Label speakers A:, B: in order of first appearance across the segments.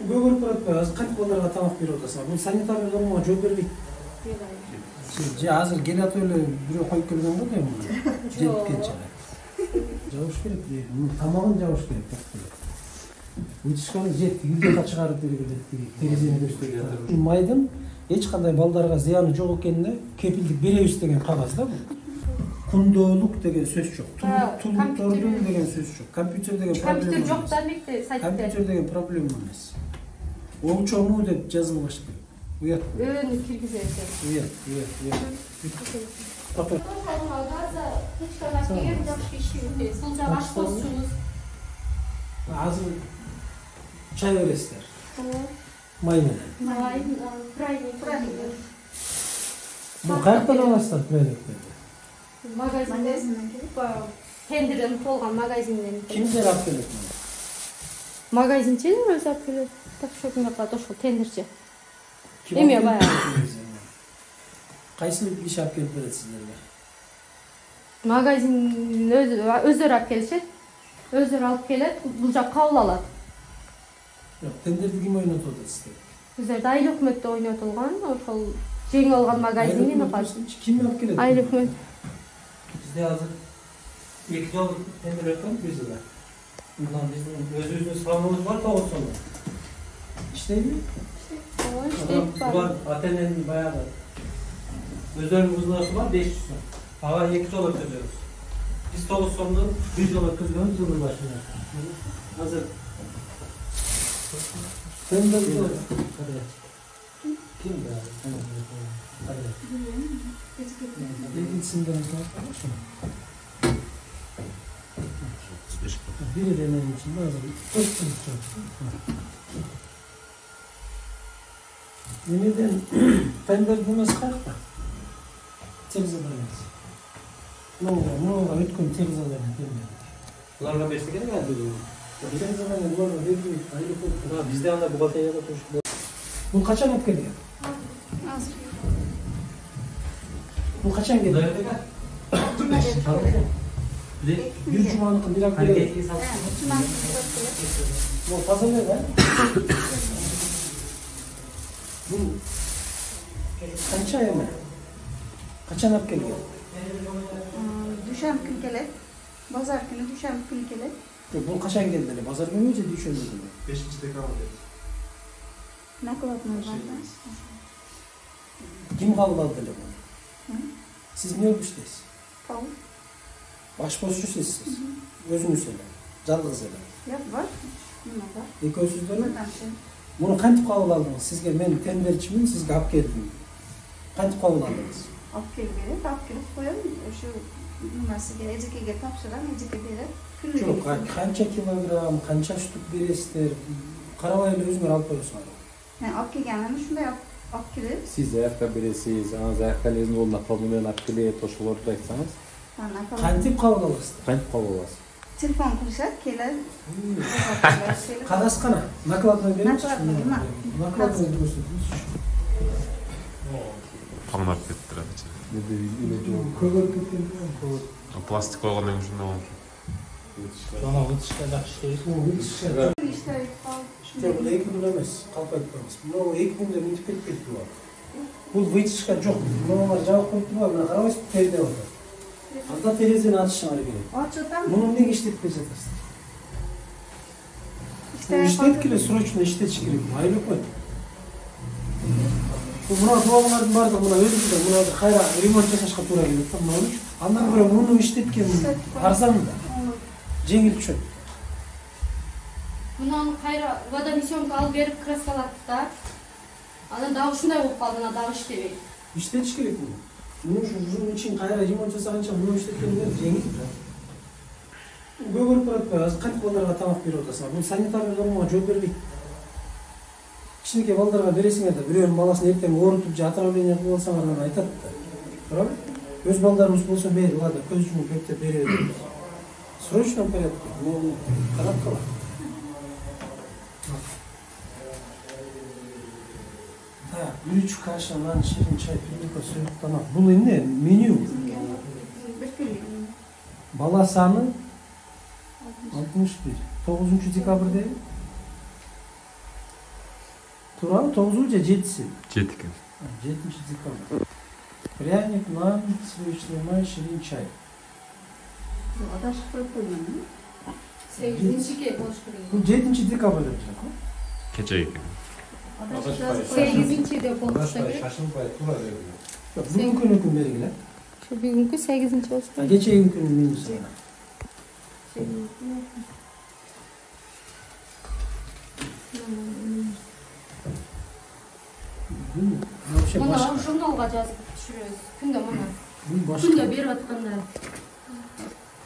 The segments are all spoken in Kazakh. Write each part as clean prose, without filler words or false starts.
A: Көбөрүп баратпайбы? Азыр кантип балдарга тамак берип атасың? Бул санитарный нормага жооп бербейт. Же азыр келатып эле бирөө коюп келген го дейм. Жеткенче. Жабыш керек дейм. Тамагын жабыш керек. Вытяжканы жетти, үйдө чыгарып берип терезени көрсөтөт. Майдын эч кандай балдарга зыяны жок экенине кепилдик беребиз деген кагаз да бул. Кунdooluk деген сөз жок. Тулуктордун деген сөз жок. Компьютер деген проблема.
B: Компьютер жок да мекте сайтта.
A: Компьютер деген проблема эмес. Оңчоңу деп жазылбаш керек. Уят.
B: Киргизет.
A: Уят.
B: Газа печкага кирип жакшы ишибиз. Бул жагы аш косчубуз.
A: Азыр чай бересиздер. Май менен.
B: Прайник.
A: Бул каяктан аласыздар прайниктерди?
B: Магазинден келип, тендерден болгон магазинден.
A: Кимдер алып келет?
B: Магазинчи өзү алып келет. Так шопинг кылат ошол тендерчи. Эме баягы.
A: Кайсы иш алып келип берет сиздерге?
B: Магазин өздөрү алып келишет. Өздөрү алып келет, бул жак кабыл алат.
A: Жок, тендерди ким ойнотуп атат сиздер?
B: Өздөрү айыл өкмөттө ойнотулган, ошол жеңип алган магазин
A: ким алып келет?
B: Айыл өкмөт.
C: Бизде азыр 2 жыл тендер өткөн бизде. Мына биздин өзүбүздүн салымыбыз бар 9 сом.
A: İşteymi?
B: İşteyip var.
C: Var, Aten'in bayağı da. Özel uzunluğu var 500 son. Hava 2 jol ötürüyoruz. Biz 9 sondan 1 jol ötürüyoruz yılın başına. Hazır.
A: Sen de
C: Hadi. Kim be? Hadi.
A: ilgisinden biri deneyin için lazım. Yeniden tender demez kalkma. Televizyon demez. Ne olur ötkün televizyon demez.
C: Bunlarla besleyen mi geldi bu?
A: Televizyon demez. Bunlarla verdi.
C: Bizde anda bu bataya da turşu.
A: Bu kaçan hep geliyor?
B: Az.
A: Bu kaçan geliyor?
C: Nerede gel?
A: Bir cumanın bir dakika geliyor. Bu fazla ne var? Bu kaç ay mı? Kaçan hep geliyor?
D: Düşen gün gelir. Pazar günü düşen gün gelir.
A: Bu kaçan geldi? Pazar günü müyse düşen dedi.
E: 5. dekabr dedi.
D: Ne kadar var?
A: Kim kaldı telefonu? Siz ne olmuştunuz?
D: Paul.
A: Başboşçu sizsiz. Özünü söyle. Canlı söyle.
D: Yok var. Nima var?
A: Ekosuzda mı?
D: Nima şey?
A: Bunu kantip kabul aldınız? Sizge ben tenderçimim, sizge hap geldim. Kantip kabul aldınız?
D: Alып kelib berib, alib kelib qo'yib, o'sha nimasiga, ejikiga topshirib, ejiki berib,
A: Çok, kança kilogram, kança şutuk beresizler, karabayla özüngөр alıp koyuyorsunuz.
D: Yani alib kelganini shunday olib kelib,
F: Siz ayakta birisiz, anız ayaktan ezin oluna problem akıliyet, oşulurdu aytsanız,
A: Kantip kabul alırsınız.
F: kantip kabul olasın.
D: telefon qilishadi, kelib,
A: Kadaskana, nakladını verir misin?
D: Nakladını, nima?
A: Nakladını gösteririz.
G: Қамнап кетті рәбіті.
A: Көбір кеткен.
G: Пластик қойғаннан кейін шындай болmuş.
C: Sonra vıtışta жақшы
D: ishda
A: İşte bu iki gün emez, kalp etmemiz. Bunu iki günde müntip ettik var. Bu vıtışka çok. Bunlar cevap koydu var, buna karamayız perde var. Hatta televizyonu açışına gerek.
D: ochiqdan
A: Bunun ne işletip vereceksin? Bu
D: ishda
A: işletkili sroçla işletiş gerek. Ayrı koy. Buna doğumlardan vardı, buna öyle de, buna da hayra remont yaşaşka tura gelip, tam ne olmuş? Andan göre bunu işletken arzan da. Жеңил түшөт.
B: Мунун кайра водомесёнка алып берип краскалап да. Анан дагы ушундай болуп калды, анан дагы иштебей.
A: İşletiş gerek bunu. Bunun için kayra remont жасаганча bunu işletkенler жеңил. Көбөрүп баратпайбы? Азыр кантип балдарга тамак берип атасың? Бул санитарный нормага жооп бербейт. Кичинекей балдарга бересиңер да, бирөөнүн баласын эртең оорутуп же отравление кылып алсаңар анан айтат да. Туурабы? Өз балдарыбыз болсо мейли, ладно, көз жумуп кептеп бере беребиз. В срочном порядке, но коробка. Да, 3 каша, нан, ширин, чай, пилика, суюк, тамак. Бул эмне? Меню.
D: bir kunlik.
A: Бала саны 61. 9 декабрде Туурабы? 9 же 7-си?
G: 7 экен.
A: 7-декабрь. Пряник, нан, сливочный май, ширин, чай.
D: Adashıp koyup koyuyorum.
B: 8-ге болуш керек.
A: Бул 7-декабрь деп жатат.
G: Кече экен.
D: Adashıp yazıp koyuyorum.
B: 8-де болуш керек.
C: Шашылбай тура берген.
A: Бүгүнкү күнү белгиле.
B: Şu bugünkü 8-ci olsun.
A: Кечеги күнү мен sana. Бул вообще
B: Мына
A: башка.
B: журналга жазып түшүрөбүз. Күндө мына.
A: Бул башка.
B: Күндө берип аткандар.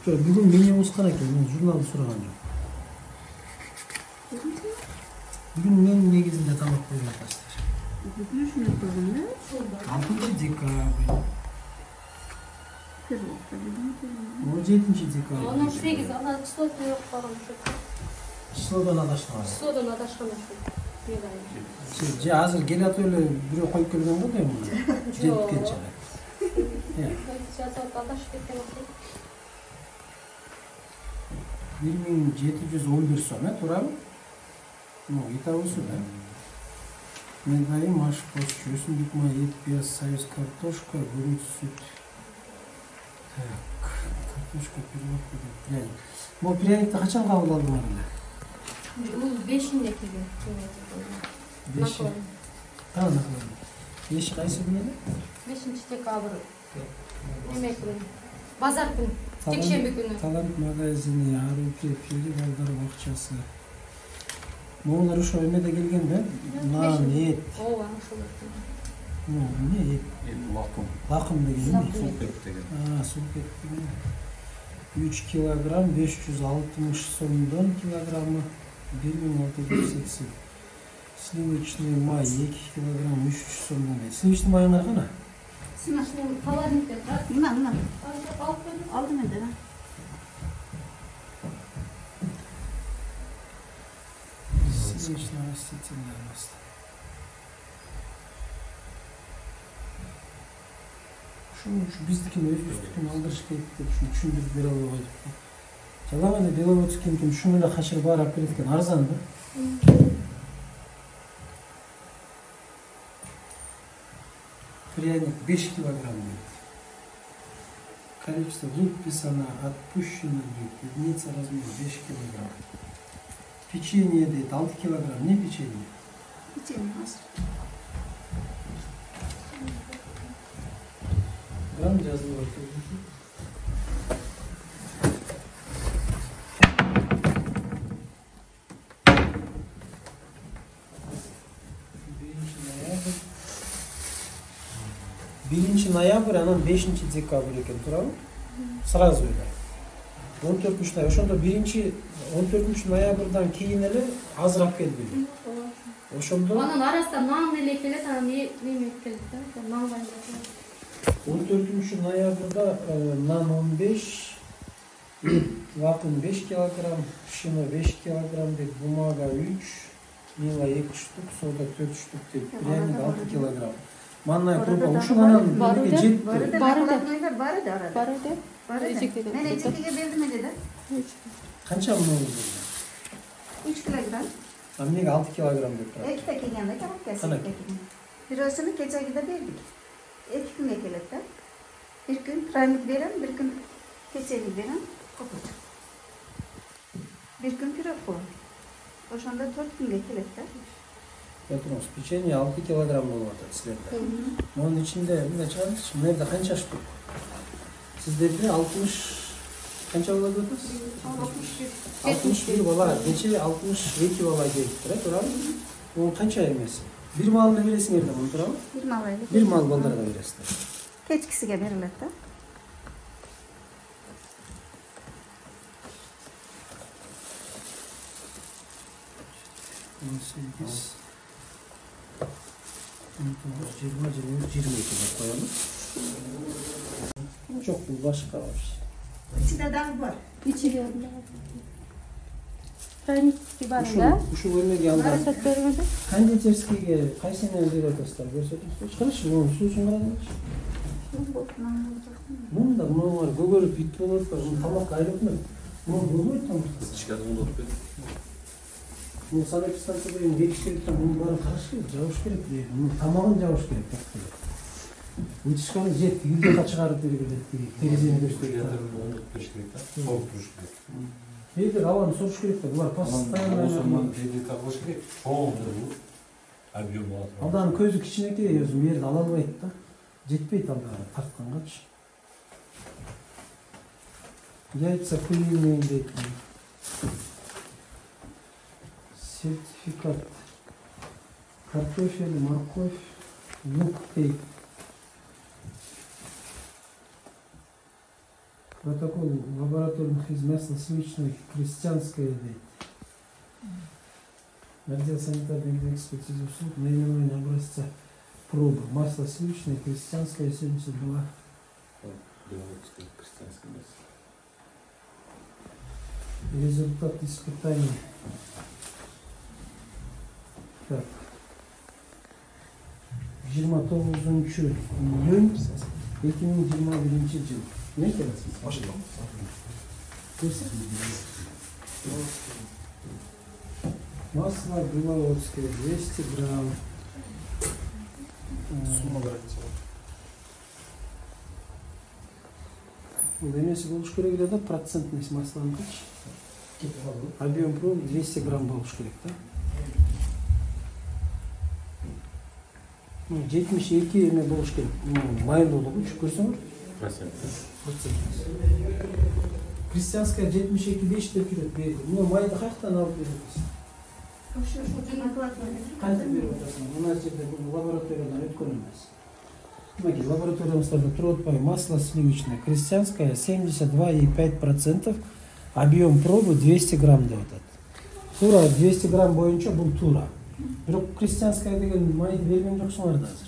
A: Бүгүн менен узган экен, мен журналды сураган жок. Бүгүн мен негизинде тамак берип атасыздар.
D: Bugün şunu koydum da.
A: 6-декабрь.
D: Kırmızı.
A: О 7-декабрь.
B: Анан 8 ана числосу жок калган ушу.
A: Числодон адашкан.
B: Числодон адашкан ушу.
A: Же азыр келатып эле бирөө коюп келген го дейм. Жетип кетчү.
B: Сейчас адашып кеткен окшойт.
A: 1711 сом, туурабы? Ну, итабысы да. Медай, маш, пост, өсүмдүк май, ет, пияз, союз, картошка, гүрүч, сүт. Так, картошка, пирог, пряник. Бул пряникти качан кабыл алдыңар эле?
B: Бул 5-inde келген.
A: 5. Кандай кылды? 5 кайсы күнү эле?
B: 5-декабрь. Эме күнү. Базар күнү. Жекшемби күнү.
A: Талант магазини, Аруке, Фили балдар бакчасы. Моулар ошо эмеде келген да? Нан, эт.
B: Ооба, ошолор.
A: Ну, эмне эт? Лакым деген эмне?
C: Сулпек деген.
A: Сулпек деген. 3 килограмм 560 сомдон килограммы 1680. Сливочный май 2 килограмм 300 сомдон. Сливочный майыңар кана?
B: Симашның товарникте турат.
D: Bunlar.
B: Алып келдим.
D: Aldım eder ha.
A: Сливочный растительное масло. Şu bizdikini özbüzdükini aldırış керек деп şunu түшүндүрүп бере албай койдук. Жалаң Беловодскийдин шуну эле качырып барып келеткен арзан да. Пряник 5 килограмм дейт. Количество выписано, отпущено дейт. Единица размера 5 килограмм. Печенье дейт 6 килограмм. Не печенье?
D: İçelim hazır.
A: Грамм жазылып атат. Birinci noyabr, анан 5-декабрь экен, туурабы? Сразу эле. 14 ноябрь. Ошондо 14 ноябрдан кийин эле азыраак келди. Ошондо
B: Анын арасында нан эле келет, анан неме келет да. Нан бар.
A: 14 ноябрда нан 15, лакын 5 килограмм, шыны 5 килограмм деп, бумага 3, мила 2 штук, сода 4 штук деп, пряник 6 килограмм. Манная крупа ушунан неге жетти.
D: Barı da naklatmaylar barı da arada.
B: Барады.
D: Barı da. Ben ecekege verdim öyle de.
A: Канча мынау?
D: 3 kilogram.
A: Эмнеге 6 килограмм деп турат?
D: Ekte kelgende kabak gelsin.
A: Kana.
D: Birosunu keçagida verdik. 2 kunga keladi. Bir kun praynik beram, bir kun keçagida beram. Bir kun pirog qo'yam. O'shanda 4 kunga keladi.
A: Отырыңыз, печенье 6 килограмм болуп атат силерде. Мунун ичинде эмне чыгарыңызчы? Мынерде канча штук? Сиздерде 60 канча бала деп атасыз? 61 бала, кече 62 бала келиптир, туурабы? Бул канча эмеси? Бир малны бересиңер да муну, туурабы?
D: Bir mal aylı.
A: Бир мал балдарга бересиздер.
D: Kechkisiga beriladi da.
A: Деп коелу. Жок, бул башка вообще.
D: İçinde dağ var.
B: İçиге. Пряник бар да?
A: Ушул эмеге алда.
B: Арасат бергенде.
A: Кондитерскийге кайсыны берип атасыздар? Көрсөтүңүзчү. Карачы, мунун суусун караңызчы. Мында мунулар көгөрүп бит болуп атпайбы? Муну тамак айрылып ма? Муну көгөрүп тамак.
G: Ичке алып берди.
A: Bunu sanat станциядан бериш керек та, bunu барын караш керек, жабыш керек дейт. Bunu тамагын жабыш керек деп. Вытяжканы жетти, видеоға чыгарып бергилет дейт. Терезени көрсөтөт.
E: Бериш керек да. Соғып туруш керек.
A: Эгер ауаны сорыш керек да, булар постоянно
E: передата кылыш керек. Чоң объем болот.
A: алданын көзү кичинекей, өзү жерди ала албайт да. Жетпейт алда тарткангачы. Яйца пыльные дейт. Сертификат. Картофель, морковь, лук дейт. Протокол лабораторных из масло-сливочной крестьянская дейт. Отдел санитарной экспертизы услуг наименование образца пробы. Масло сливочное, крестьянское 72.
F: Белорусское крестьянское масло.
A: Результат испытаний. Так. 29 июнь 2021 жыл. Ne keresiz?
E: Başlayalım.
A: Масло белорусское 200 грамм.
E: Summa garantisi var.
A: Немесе болуш керек да, процентность масланын качы. Объем пробы 200 грамм болуш керек да. 72 эме болуш керек. Майлуулугу көрсөңөр.
F: Процент.
A: Крестьянская 72 5 деп жүрөт. Мына майды каяктан алып беребиз? Кантип берип атасың? Мына жерде лабораториядан өткөн эмес. Демек, лабораториямызда туруп атпайбы? Масло сливочное, крестьянское 72,5%, объем пробы 200 грамм деп атат. Тура 200 грамм боюнча бул туура. Бирок крестьянская деген майды берген жоксуңар да азыр.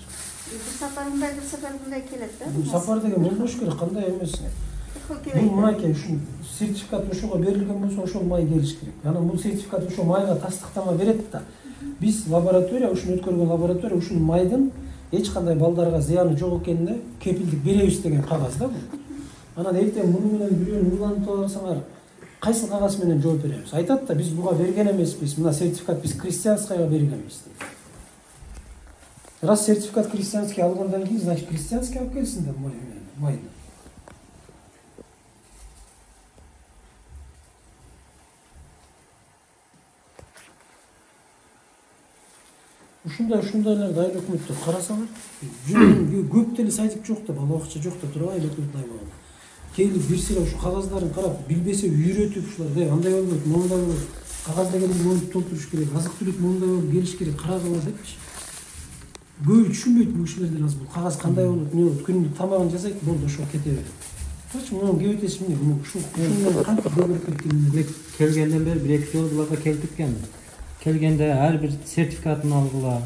D: Bir safarında bir sefer bunday келет да.
A: Бул сапар деген болбош керек, кандай эмес. Бул мынакей ушул сертификат ошого берилген болсо ошол май келиш керек. Анан бул сертификат ошол майга тастыктама берет да. Биз лаборатория, ушуну өткөргөн лаборатория ушул майдын эч кандай балдарга зыяны жок экенине кепилдик беребиз деген кагаз да бул. Анан эртең муну менен бирөөнү улантып алсаңар, кайсы кагаз менен жооп беребиз? Айтат да, биз буга берген эмеспиз, мына сертификат биз крестьянскаяга бергенбиз дейт. Раз сертификат крестьянский алгандан кийин, значит крестьянский алып келсин да майды. Ушундайларды айыл өкмөттө карасаңар, көп деле сайтик жок да, бала акча жок да туруп айыл өкмөттүн аймагында. Келип бир сыйра ушу кагаздарын карап, билбесе үйрөтүп ушулар, андай болбойт, мондай болот. Кагазда келип монтип толтуруш керек, азык-түлүк мондай болуп келиш керек, карагыла депчи. Көбү түшүнбөйт бул кишилерден азыр бул кагаз кандай болот, эмне болот, күнүмдүк тамагын жасайт, болду ошол кете берет. Качы мунун кебетеси эмне, муну ушул кантип көбүрөөк кеткенин
C: Келгенден бeri 1-2 жыл буларга келип кеткен. Келгенде ар бир сертификатын алгыла,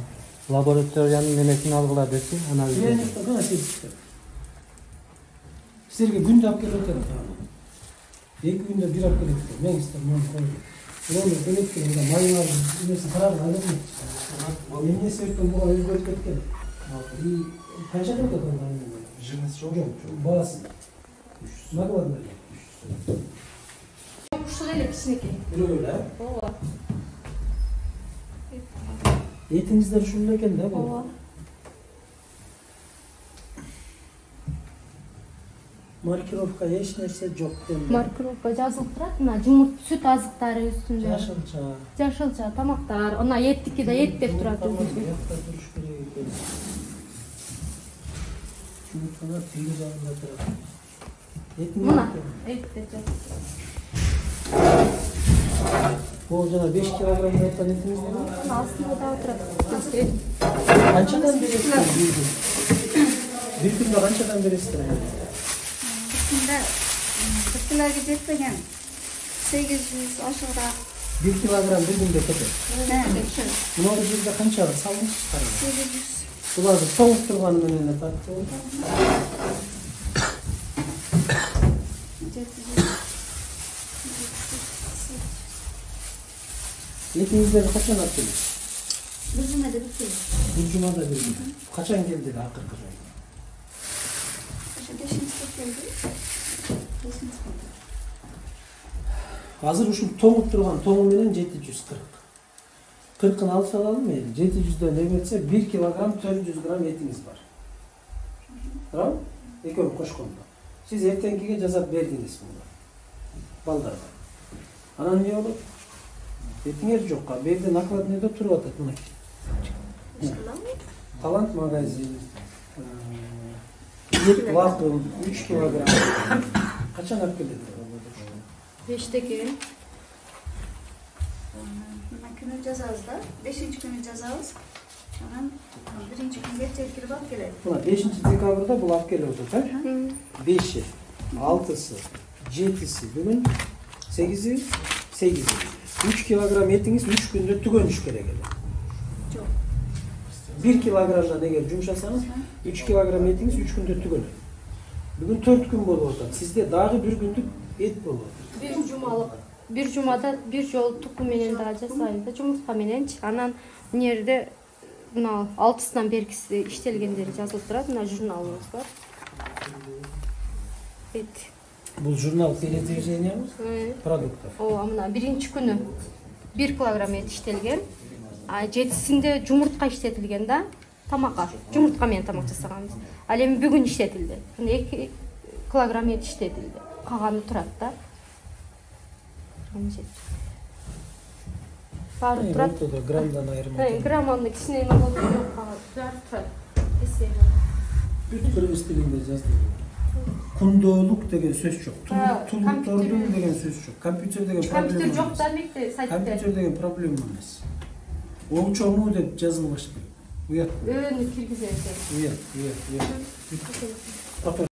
C: лабораториянын немесин алгыла десе, анан
A: гана сертификат. Силерге күндө алып келип атат. 2 күндө бир алып келип атат. Меңиздер муну койду. Муну электрде майнар немесин карап алып. Эмне себептен буга өзгөрүп кеткен? И канча кетет анда?
E: Жирнесі жоқ.
A: Баласы. Накладно.
B: Ушул эле кичинекей.
A: Бирөө эле.
B: Ооба.
A: Этиңиздер ушул экен да бул.
B: Ооба.
A: Маркировка эч нерсе жок дейм.
B: Маркировка жазылып турат, мына жумурт сүт азыктары үстүндө.
A: Жашылча.
B: Жашылча тамактар, ана еттики да эт деп турат өзүнчө.
A: Якта туруш керек экен. Жумурталар тиги жагында турат.
B: Мына эт деп жатат.
A: Бул жана 5 килограмм айткан этиңиз бар.
B: Астында да турат.
A: Канчадан бересиздер? Bir күндө канчадан бересиздер?
D: Bunda 1 kiloga жетпеген 800 aşağıda.
A: 1 kilogram bir günde кетет.
D: Ne?
A: Мына жерде канчага салдыңыз?
D: 800.
A: Буларды тоңуп турганы менен атат.
D: 700.
A: Этиңиздерди качан алып келдиңиз?
D: Bir cümlede bitti.
A: Бир жумада берди. Качан келди акыркы жолу?
D: Şu 5. sınıf geldi. 5. sınıf.
A: Азыр ушул тоңуп турган тоңу менен 740. 40'ını alsa alalım mı? 700'den ne verse 1 kilogram 400 gram etiniz var. Tamam? Eko'yu koşkonda. Siz ertenkiye cazap verdiniz bunu. Baldarda. Anan ne olur? Etiniz yok. Evde naklat ne de turu atat buna. Talant magazini. 1 vakum 3 kilogram. Kaçan hak gelir?
B: 5'teki.
D: Günü cezazda, 5. günü cezaz. Sonra 1. gün geçecek gibi bak gelir.
A: Buna 5. dekabrda bu laf geliyordu. 5'i, 6'sı, 7'si, bugün 8'i, 8'i. 3 kilogram etiniz 3 günde tükönüş gelir.
D: Çok.
A: 1 kilogramda ne gelir? Cumşasanız 3 kilogram etiniz 3 günde tükönür. Bugün 4 gün bolu orada. Sizde dağı bir günlük et bolu.
B: Bir cumalık. Bir cumada bir jol tuku menen da жасайбыз. Жумуртка менен анан нерде мына 6-сынан бергиси иштелгендери жазылып турат. Мына журналыбыз бар. Эт.
A: Bu jurnal передвижения продуктов.
B: О, мына биринчи күнү 1 килограмм эт иштелген. А 7-синде жумуртка иштетилген да. Тамакка, жумуртка менен тамак жасаганбыз. Ал эми бүгүн иштетилди. 2 килограмм эт иштетилди. Калганы турат да. Баары турат.
A: Ortada gramdan ayırma.
B: Грамманы кичине эме болуп баары турат.
A: Бүт кыргыз тилинде жазды. Кунdooluk деген сөз жоқ. Тулуктардын деген сөз жоқ. Компьютер деген проблема.
B: Компьютер жок да мекте сайтта.
A: Компьютер деген проблема эмес. Оңчоңу деп жазылбаш керек. Уят.
B: Өөнү киргизет.
A: Уят.